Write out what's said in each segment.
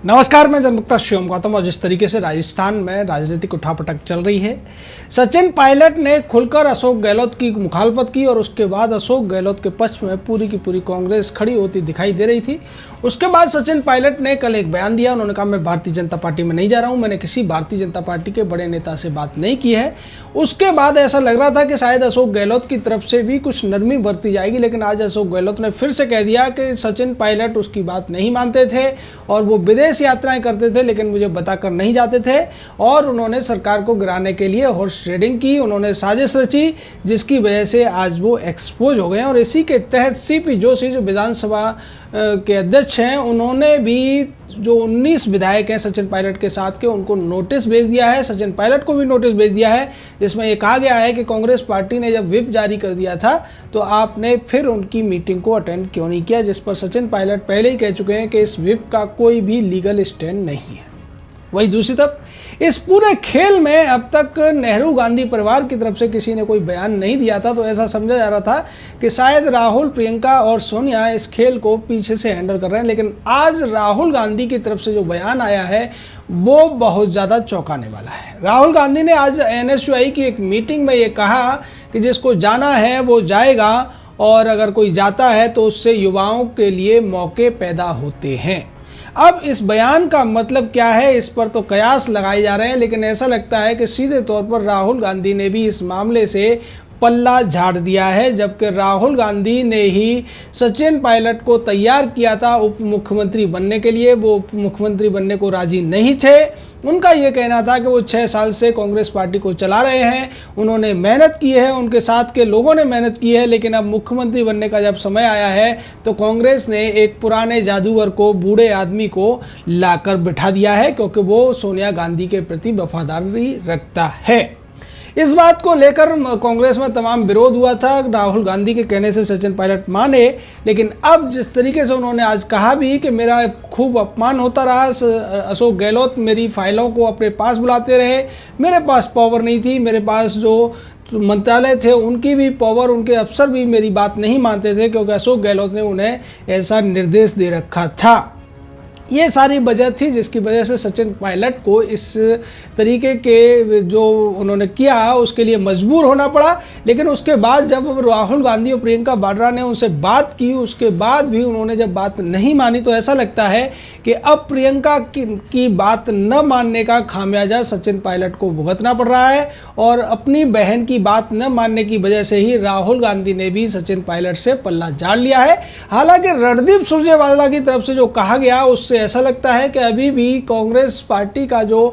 नमस्कार, मैं जनमुक्ता शिवम गौतम। और जिस तरीके से राजस्थान में राजनीतिक उठापटक चल रही है, सचिन पायलट ने खुलकर अशोक गहलोत की मुखालफत की और उसके बाद अशोक गहलोत के पक्ष में पूरी की पूरी कांग्रेस खड़ी होती दिखाई दे रही थी। उसके बाद सचिन पायलट ने कल एक बयान दिया। उन्होंने कहा, मैं भारतीय जनता पार्टी में नहीं जा रहा हूं, मैंने किसी भारतीय जनता पार्टी के बड़े नेता से बात नहीं की है। उसके बाद ऐसा लग रहा था कि शायद अशोक गहलोत की तरफ से भी कुछ नरमी बरती जाएगी, लेकिन आज अशोक गहलोत ने फिर से कह दिया कि सचिन पायलट उसकी बात नहीं मानते थे और वो विदेश यात्राएं करते थे लेकिन मुझे बताकर नहीं जाते थे, और उन्होंने सरकार को गिराने के लिए हॉर्स ट्रेडिंग की, उन्होंने साजिश रची, जिसकी वजह से आज वो एक्सपोज हो गए। और इसी के तहत सीपी जोशी जो विधानसभा के अध्यक्ष हैं, उन्होंने भी जो 19 विधायक हैं सचिन पायलट के साथ के, उनको नोटिस भेज दिया है। सचिन पायलट को भी नोटिस भेज दिया है, जिसमें ये कहा गया है कि कांग्रेस पार्टी ने जब व्हिप जारी कर दिया था तो आपने फिर उनकी मीटिंग को अटेंड क्यों नहीं किया, जिस पर सचिन पायलट पहले ही कह चुके हैं कि इस व्हिप का कोई भी लीगल स्टैंड नहीं है। वही दूसरी तरफ इस पूरे खेल में अब तक नेहरू गांधी परिवार की तरफ से किसी ने कोई बयान नहीं दिया था, तो ऐसा समझा जा रहा था कि शायद राहुल, प्रियंका और सोनिया इस खेल को पीछे से हैंडल कर रहे हैं। लेकिन आज राहुल गांधी की तरफ से जो बयान आया है वो बहुत ज़्यादा चौंकाने वाला है। राहुल गांधी ने आज NSUI की एक मीटिंग में ये कहा कि जिसको जाना है वो जाएगा, और अगर कोई जाता है तो उससे युवाओं के लिए मौके पैदा होते हैं। अब इस बयान का मतलब क्या है, इस पर तो कयास लगाए जा रहे हैं, लेकिन ऐसा लगता है कि सीधे तौर पर राहुल गांधी ने भी इस मामले से पल्ला झाड़ दिया है, जबकि राहुल गांधी ने ही सचिन पायलट को तैयार किया था उप मुख्यमंत्री बनने के लिए। वो उप मुख्यमंत्री बनने को राजी नहीं थे। उनका ये कहना था कि वो 6 साल से कांग्रेस पार्टी को चला रहे हैं, उन्होंने मेहनत की है, उनके साथ के लोगों ने मेहनत की है, लेकिन अब मुख्यमंत्री बनने का जब समय आया है तो कांग्रेस ने एक पुराने जादूगर को, बूढ़े आदमी को लाकर बिठा दिया है, क्योंकि वो सोनिया गांधी के प्रति वफादारी रखता है। इस बात को लेकर कांग्रेस में तमाम विरोध हुआ था। राहुल गांधी के कहने से सचिन पायलट माने, लेकिन अब जिस तरीके से उन्होंने आज कहा भी कि मेरा खूब अपमान होता रहा, अशोक गहलोत मेरी फाइलों को अपने पास बुलाते रहे, मेरे पास पावर नहीं थी, मेरे पास जो मंत्रालय थे उनकी भी पावर, उनके अफसर भी मेरी बात नहीं मानते थे, क्योंकि अशोक गहलोत ने उन्हें ऐसा निर्देश दे रखा था। ये सारी वजह थी जिसकी वजह से सचिन पायलट को इस तरीके के जो उन्होंने किया उसके लिए मजबूर होना पड़ा। लेकिन उसके बाद जब राहुल गांधी और प्रियंका वाड्रा ने उनसे बात की, उसके बाद भी उन्होंने जब बात नहीं मानी, तो ऐसा लगता है कि अब प्रियंका की बात न मानने का खामियाजा सचिन पायलट को भुगतना पड़ रहा है, और अपनी बहन की बात न मानने की वजह से ही राहुल गांधी ने भी सचिन पायलट से पल्ला झाड़ लिया है। हालांकि रणदीप सुरजेवाला की तरफ से जो कहा गया उससे ऐसा लगता है कि अभी भी कांग्रेस पार्टी का जो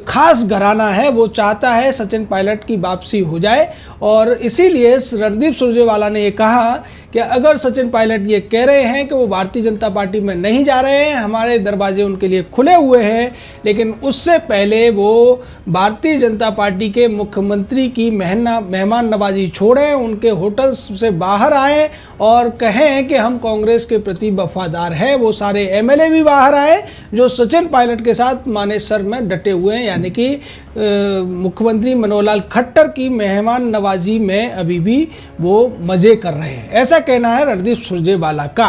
खास घराना है वो चाहता है सचिन पायलट की वापसी हो जाए, और इसीलिए रणदीप सुरजेवाला ने ये कहा कि अगर सचिन पायलट ये कह रहे हैं कि वो भारतीय जनता पार्टी में नहीं जा रहे हैं, हमारे दरवाजे उनके लिए खुले हुए हैं, लेकिन उससे पहले वो भारतीय जनता पार्टी के मुख्यमंत्री की मेहमान नवाजी छोड़ें, उनके होटल से बाहर आएं और कहें कि हम कांग्रेस के प्रति वफादार हैं। वो सारे MLA भी बाहर आए जो सचिन पायलट के साथ मानेसर में डटे हुए हैं, यानी कि मुख्यमंत्री मनोहर लाल खट्टर की मेहमान नवाजी में अभी भी वो मजे कर रहे हैं, ऐसा कहना है रणदीप सुरजेवाला का।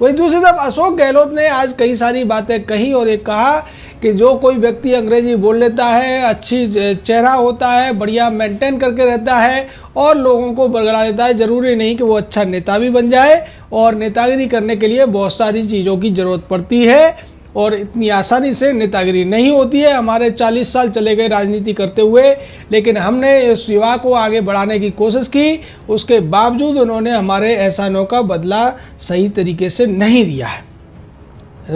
वही दूसरी तरफ अशोक गहलोत ने आज कई सारी बातें कही और एक कहा कि जो कोई व्यक्ति अंग्रेजी बोल लेता है, अच्छी चेहरा होता है, बढ़िया मेंटेन करके रहता है और लोगों को बरगला लेता है, ज़रूरी नहीं कि वो अच्छा नेता भी बन जाए, और नेतागिरी करने के लिए बहुत सारी चीज़ों की ज़रूरत पड़ती है और इतनी आसानी से नेतागिरी नहीं होती है। हमारे 40 साल चले गए राजनीति करते हुए, लेकिन हमने इस युवा को आगे बढ़ाने की कोशिश की, उसके बावजूद उन्होंने हमारे एहसानों का बदला सही तरीके से नहीं दिया है।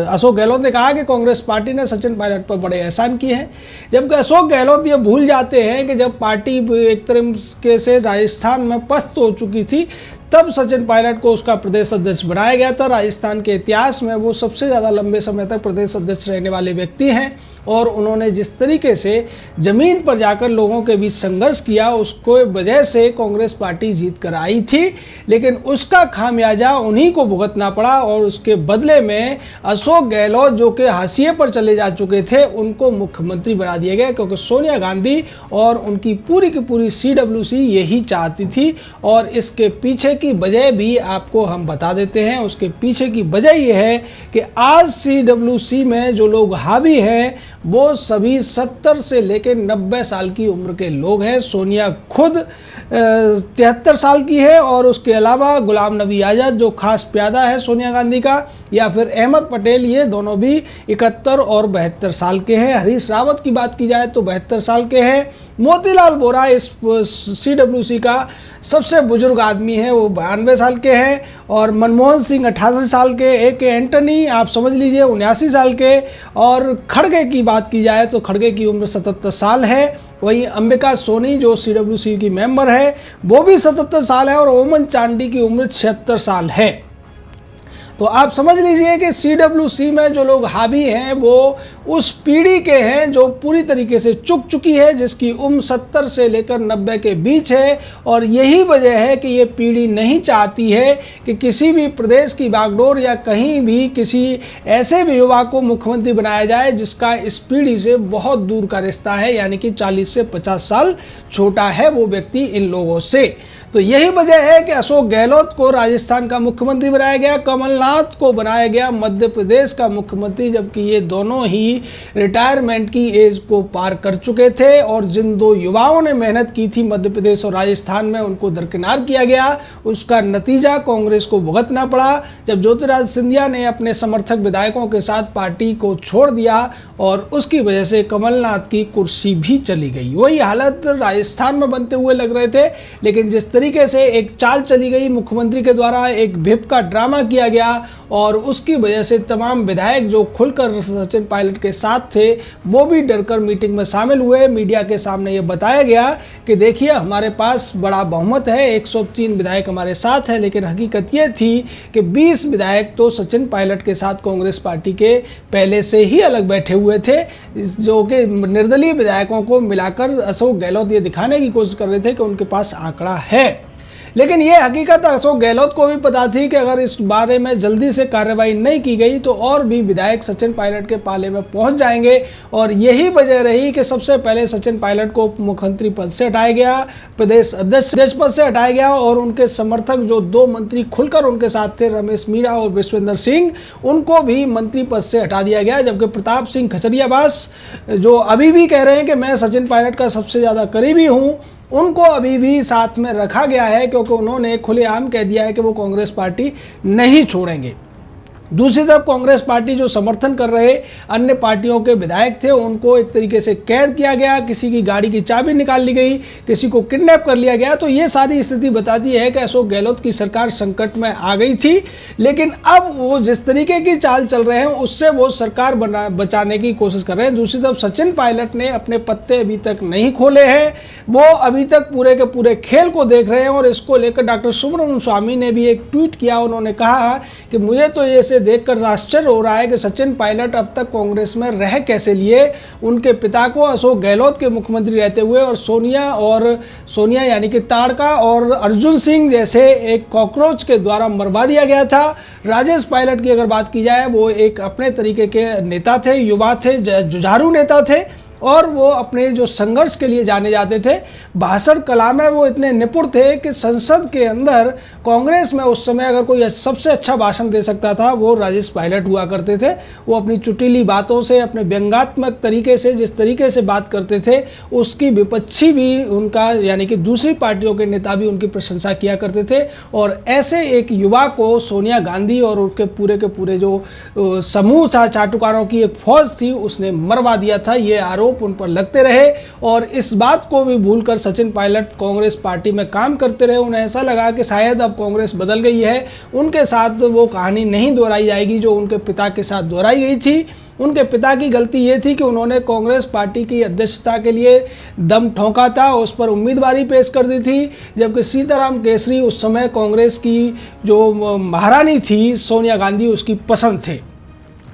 अशोक गहलोत ने कहा कि कांग्रेस पार्टी ने सचिन पायलट पर बड़े एहसान किए हैं, जबकि अशोक गहलोत ये भूल जाते हैं कि जब पार्टी एक तरीके से राजस्थान में पस्त हो चुकी थी तब सचिन पायलट को उसका प्रदेश अध्यक्ष बनाया गया था। राजस्थान के इतिहास में वो सबसे ज़्यादा लंबे समय तक प्रदेश अध्यक्ष रहने वाले व्यक्ति हैं, और उन्होंने जिस तरीके से ज़मीन पर जाकर लोगों के बीच संघर्ष किया, उसको वजह से कांग्रेस पार्टी जीत कर आई थी, लेकिन उसका खामियाजा उन्हीं को भुगतना पड़ा और उसके बदले में अशोक गहलोत जो कि हाशिए पर चले जा चुके थे उनको मुख्यमंत्री बना दिया गया, क्योंकि सोनिया गांधी और उनकी पूरी की पूरी CWC यही चाहती थी। और इसके पीछे की वजह भी आपको हम बता देते हैं। उसके पीछे की वजह यह है कि आज CWC में जो लोग हावी हैं वो सभी 70 से लेकर 90 साल की उम्र के लोग हैं। सोनिया खुद 73 साल की है और उसके अलावा गुलाम नबी आज़ाद जो खास प्यादा है सोनिया गांधी का, या फिर अहमद पटेल, ये दोनों भी 71 और 72 साल के हैं। हरीश रावत की बात की जाए तो 72 साल के हैं। मोतीलाल वोरा इस CWC का सबसे बुजुर्ग आदमी है, वो 92 साल के हैं। और मनमोहन सिंह 88 साल के, AK एंटनी आप समझ लीजिए 79 साल के। और खड़गे की बात की जाए तो खड़गे की उम्र 77 साल है। वहीं अंबिका सोनी जो CWC की मेंबर है वो भी 77 साल है। और ओमन चांडी की उम्र 76 साल है। तो आप समझ लीजिए कि CWC में जो लोग हावी हैं वो उस पीढ़ी के हैं जो पूरी तरीके से चुक चुकी है, जिसकी उम्र 70 से लेकर 90 के बीच है। और यही वजह है कि ये पीढ़ी नहीं चाहती है कि किसी भी प्रदेश की बागडोर या कहीं भी किसी ऐसे भी युवा को मुख्यमंत्री बनाया जाए जिसका इस पीढ़ी से बहुत दूर का रिश्ता है, यानी कि 40 से 50 साल छोटा है वो व्यक्ति इन लोगों से। तो यही वजह है कि अशोक गहलोत को राजस्थान का मुख्यमंत्री बनाया गया, कमलनाथ को बनाया गया मध्य प्रदेश का मुख्यमंत्री, जबकि ये दोनों ही रिटायरमेंट की एज को पार कर चुके थे। और जिन दो युवाओं ने मेहनत की थी मध्य प्रदेश और राजस्थान में, उनको दरकिनार किया गया। उसका नतीजा कांग्रेस को भुगतना पड़ा जब ज्योतिरादित्य सिंधिया ने अपने समर्थक विधायकों के साथ पार्टी को छोड़ दिया और उसकी वजह से कमलनाथ की कुर्सी भी चली गई। वही हालत राजस्थान में बनते हुए लग रहे थे, लेकिन जिस तरीके से एक चाल चली गई मुख्यमंत्री के द्वारा, एक भिप का ड्रामा किया गया और उसकी वजह से तमाम विधायक जो खुलकर सचिन पायलट के साथ थे वो भी डरकर मीटिंग में शामिल हुए। मीडिया के सामने ये बताया गया कि देखिए हमारे पास बड़ा बहुमत है, 103 विधायक हमारे साथ हैं, लेकिन हकीकत ये थी कि 20 विधायक तो सचिन पायलट के साथ कांग्रेस पार्टी के पहले से ही अलग बैठे हुए थे, जो कि निर्दलीय विधायकों को मिलाकर अशोक गहलोत ये दिखाने की कोशिश कर रहे थे कि उनके पास आंकड़ा है। लेकिन ये हकीकत अशोक गहलोत को भी पता थी कि अगर इस बारे में जल्दी से कार्रवाई नहीं की गई तो और भी विधायक सचिन पायलट के पाले में पहुंच जाएंगे। और यही वजह रही कि सबसे पहले सचिन पायलट को मुख्यमंत्री पद से हटाया गया, प्रदेश अध्यक्ष पद से हटाया गया और उनके समर्थक जो 2 मंत्री खुलकर उनके साथ थे, रमेश मीणा और विश्वेंद्र सिंह, उनको भी मंत्री पद से हटा दिया गया। जबकि प्रताप सिंह खचरियावास जो अभी भी कह रहे हैं कि मैं सचिन पायलट का सबसे ज़्यादा करीबी हूँ, उनको अभी भी साथ में रखा गया है, क्योंकि उन्होंने खुलेआम कह दिया है कि वो कांग्रेस पार्टी नहीं छोड़ेंगे। दूसरी तरफ कांग्रेस पार्टी जो समर्थन कर रहे अन्य पार्टियों के विधायक थे उनको एक तरीके से कैद किया गया, किसी की गाड़ी की चाबी निकाल ली गई, किसी को किडनैप कर लिया गया। तो ये सारी स्थिति बताती है कि अशोक गहलोत की सरकार संकट में आ गई थी, लेकिन अब वो जिस तरीके की चाल चल रहे हैं उससे वो सरकार बचाने की कोशिश कर रहे हैं। दूसरी तरफ सचिन पायलट ने अपने पत्ते अभी तक नहीं खोले हैं, वो अभी तक पूरे के पूरे खेल को देख रहे हैं। और इसको लेकर डॉक्टर सुब्रमण्यम स्वामी ने भी एक ट्वीट किया, उन्होंने कहा कि मुझे तो ये देखकर आश्चर्य हो रहा है कि सचिन पायलट अब तक कांग्रेस में रह कैसे लिए। उनके पिता को अशोक गहलोत के मुख्यमंत्री रहते हुए और सोनिया यानी कि ताड़का और अर्जुन सिंह जैसे एक कॉकरोच के द्वारा मरवा दिया गया था। राजेश पायलट की अगर बात की जाए, वो एक अपने तरीके के नेता थे, युवा थे, जुझारू नेता थे और वो अपने जो संघर्ष के लिए जाने जाते थे। भाषण कला में वो इतने निपुण थे कि संसद के अंदर कांग्रेस में उस समय अगर कोई सबसे अच्छा भाषण दे सकता था वो राजेश पायलट हुआ करते थे। वो अपनी चुटीली बातों से, अपने व्यंग्यात्मक तरीके से, जिस तरीके से बात करते थे उसकी विपक्षी भी उनका यानी कि दूसरी पार्टियों के नेता भी उनकी प्रशंसा किया करते थे। और ऐसे एक युवा को सोनिया गांधी और उनके पूरे के पूरे जो समूह था, चाटुकारों की एक फौज थी, उसने मरवा दिया था। ये आरोप उन पर लगते रहे और इस बात को भी भूलकर सचिन पायलट कांग्रेस पार्टी में काम करते रहे। उन्हें ऐसा लगा कि शायद अब कांग्रेस बदल गई है, उनके साथ वो कहानी नहीं दोहराई जाएगी जो उनके पिता के साथ दोहराई गई थी। उनके पिता की गलती ये थी कि उन्होंने कांग्रेस पार्टी की अध्यक्षता के लिए दम ठोंका था, उस पर उम्मीदवारी पेश कर दी थी, जबकि सीताराम केसरी उस समय कांग्रेस की जो महारानी थी सोनिया गांधी, उसकी पसंद थे।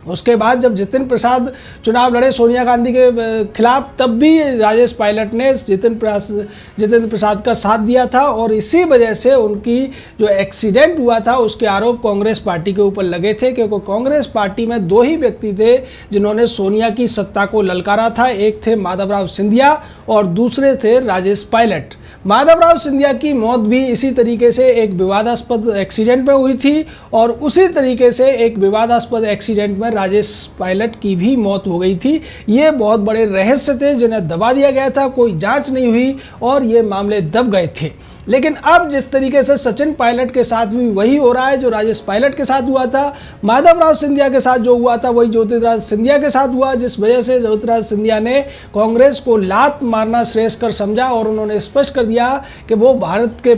उसके बाद जब जितिन प्रसाद चुनाव लड़े सोनिया गांधी के खिलाफ, तब भी राजेश पायलट ने जितिन प्रसाद का साथ दिया था और इसी वजह से उनकी जो एक्सीडेंट हुआ था उसके आरोप कांग्रेस पार्टी के ऊपर लगे थे, क्योंकि कांग्रेस पार्टी में दो ही व्यक्ति थे जिन्होंने सोनिया की सत्ता को ललकारा था। एक थे माधवराव सिंधिया और दूसरे थे राजेश पायलट। माधवराव सिंधिया की मौत भी इसी तरीके से एक विवादास्पद एक्सीडेंट में हुई थी और उसी तरीके से एक विवादास्पद एक्सीडेंट में राजेश पायलट की भी मौत हो गई थी। ये बहुत बड़े रहस्य थे जिन्हें दबा दिया गया था, कोई जांच नहीं हुई और ये मामले दब गए थे। लेकिन अब जिस तरीके से सचिन पायलट के साथ भी वही हो रहा है जो राजेश पायलट के साथ हुआ था, माधवराव सिंधिया के साथ जो हुआ था वही ज्योतिराज सिंधिया के साथ हुआ, जिस वजह से ज्योतिराज सिंधिया ने कांग्रेस को लात मारना श्रेयस्कर समझा और उन्होंने स्पष्ट कर दिया कि वो भारत के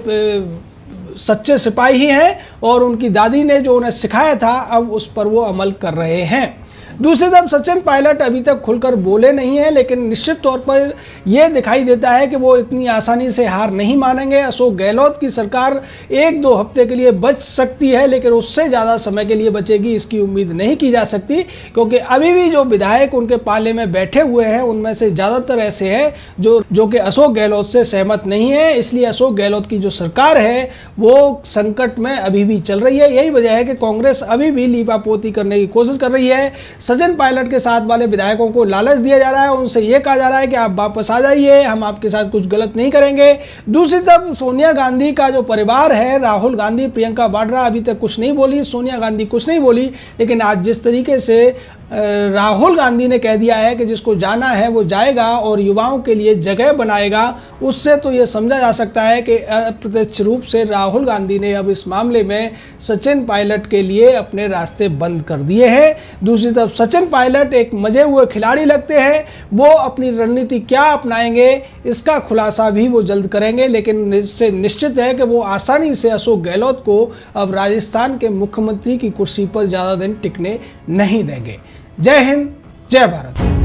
सच्चे सिपाही ही हैं और उनकी दादी ने जो उन्हें सिखाया था अब उस पर वो अमल कर रहे हैं। दूसरी तरफ सचिन पायलट अभी तक खुलकर बोले नहीं हैं, लेकिन निश्चित तौर पर यह दिखाई देता है कि वो इतनी आसानी से हार नहीं मानेंगे। अशोक गहलोत की सरकार 1-2 हफ्ते के लिए बच सकती है, लेकिन उससे ज़्यादा समय के लिए बचेगी इसकी उम्मीद नहीं की जा सकती, क्योंकि अभी भी जो विधायक उनके पाले में बैठे हुए हैं उनमें से ज़्यादातर ऐसे हैं जो कि अशोक गहलोत से सहमत नहीं है। इसलिए अशोक गहलोत की जो सरकार है वो संकट में अभी भी चल रही है। यही वजह है कि कांग्रेस अभी भी लीपापोती करने की कोशिश कर रही है। सचिन पायलट के साथ वाले विधायकों को लालच दिया जा रहा है, उनसे यह कहा जा रहा है कि आप वापस आ जाइए, हम आपके साथ कुछ गलत नहीं करेंगे। दूसरी तरफ सोनिया गांधी का जो परिवार है, राहुल गांधी, प्रियंका वाड्रा अभी तक कुछ नहीं बोली, सोनिया गांधी कुछ नहीं बोली, लेकिन आज जिस तरीके से राहुल गांधी ने कह दिया है कि जिसको जाना है वो जाएगा और युवाओं के लिए जगह बनाएगा, उससे तो ये समझा जा सकता है कि अप्रत्यक्ष रूप से राहुल गांधी ने अब इस मामले में सचिन पायलट के लिए अपने रास्ते बंद कर दिए हैं। दूसरी तरफ सचिन पायलट एक मजे हुए खिलाड़ी लगते हैं, वो अपनी रणनीति क्या अपनाएंगे इसका खुलासा भी वो जल्द करेंगे, लेकिन इससे निश्चित है कि वो आसानी से अशोक गहलोत को अब राजस्थान के मुख्यमंत्री की कुर्सी पर ज़्यादा दिन टिकने नहीं देंगे। जय हिंद, जय भारत।